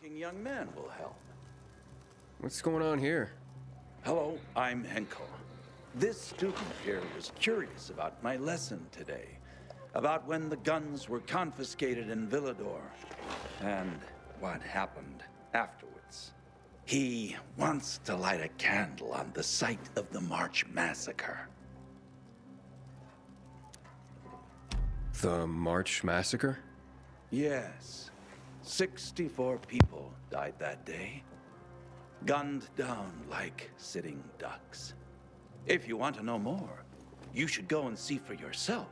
talking young man will help. What's going on here? Hello, I'm Henkel. This student here was curious about my lesson today, about when the guns were confiscated in Villador, and what happened afterwards. He wants to light a candle on the site of the March Massacre. The March Massacre? Yes. 64 people died that day. Gunned down like sitting ducks. If you want to know more, you should go and see for yourself.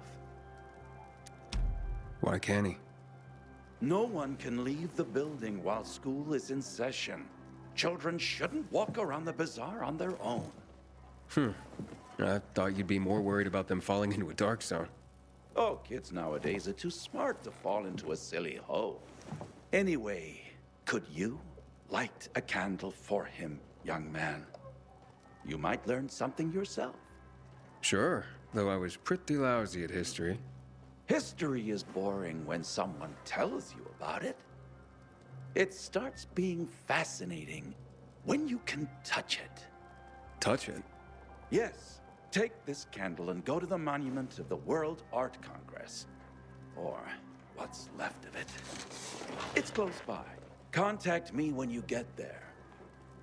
Why can't he? No one can leave the building while school is in session. Children shouldn't walk around the bazaar on their own. I thought you'd be more worried about them falling into a dark zone. Oh, kids nowadays are too smart to fall into a silly hole. Anyway, could you light a candle for him, young man? You might learn something yourself. Sure, though I was pretty lousy at history. History is boring when someone tells you about it. It starts being fascinating when you can touch it. Touch it? Yes. Take this candle and go to the monument of the World Art Congress. Or what's left of it. It's close by. Contact me when you get there.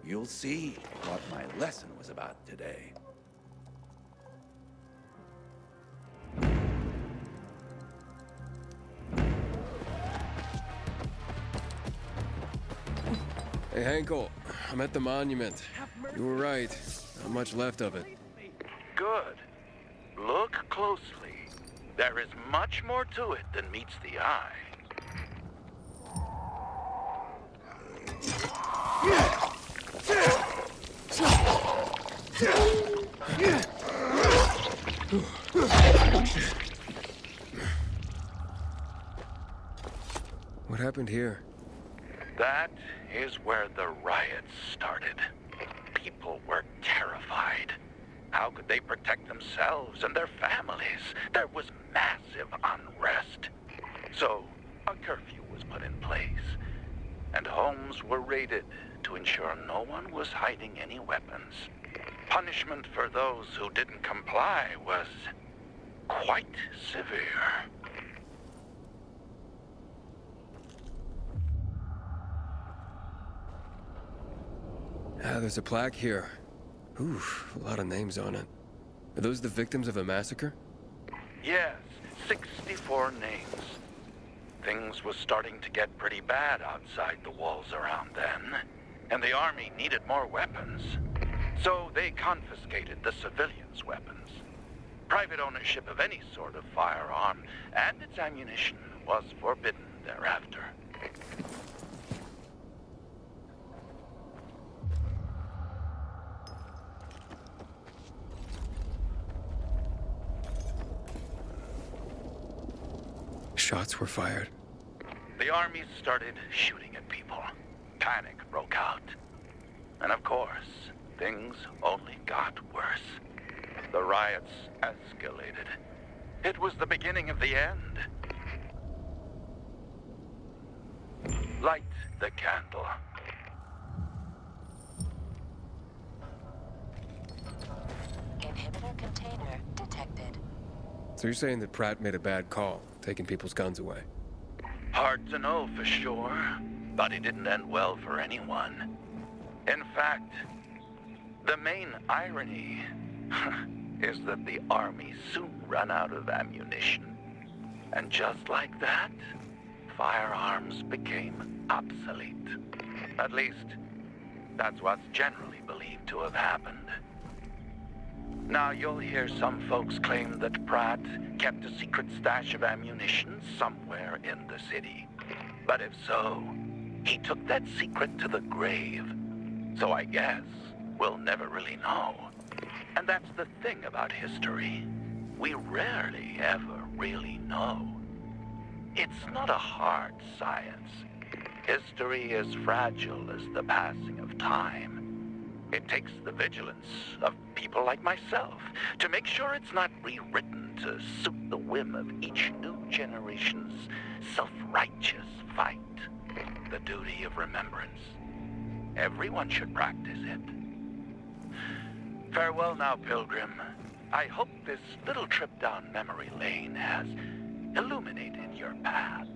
You'll see what my lesson was about today. Hey, Henkel, I'm at the monument. You were right. Not much left of it. Good. Look closely. There is much more to it than meets the eye. What happened here? That is where the riots started. People were terrified. How could they protect themselves and their families? There was massive unrest. So, a curfew was put in place, and homes were raided to ensure no one was hiding any weapons. Punishment for those who didn't comply was quite severe. There's a plaque here. Oof, a lot of names on it. Are those the victims of a massacre? Yes, 64 names. Things was starting to get pretty bad outside the walls around then, and the army needed more weapons. So they confiscated the civilians' weapons. Private ownership of any sort of firearm and its ammunition was forbidden thereafter. Shots were fired. The army started shooting at people. Panic broke out. And of course, things only got worse. The riots escalated. It was the beginning of the end. Light the candle. Inhibitor container detected. So you're saying that Pratt made a bad call, taking people's guns away? Hard to know for sure, but it didn't end well for anyone. In fact, the main irony is that the army soon ran out of ammunition. And just like that, firearms became obsolete. At least, that's what's generally believed to have happened. Now, you'll hear some folks claim that Pratt kept a secret stash of ammunition somewhere in the city. But if so, he took that secret to the grave. So I guess we'll never really know. And that's the thing about history. We rarely ever really know. It's not a hard science. History is fragile as the passing of time. It takes the vigilance of people like myself to make sure it's not rewritten to suit the whim of each new generation's self-righteous fight. the duty of remembrance. Everyone should practice it. Farewell now, pilgrim. I hope this little trip down memory lane has illuminated your path.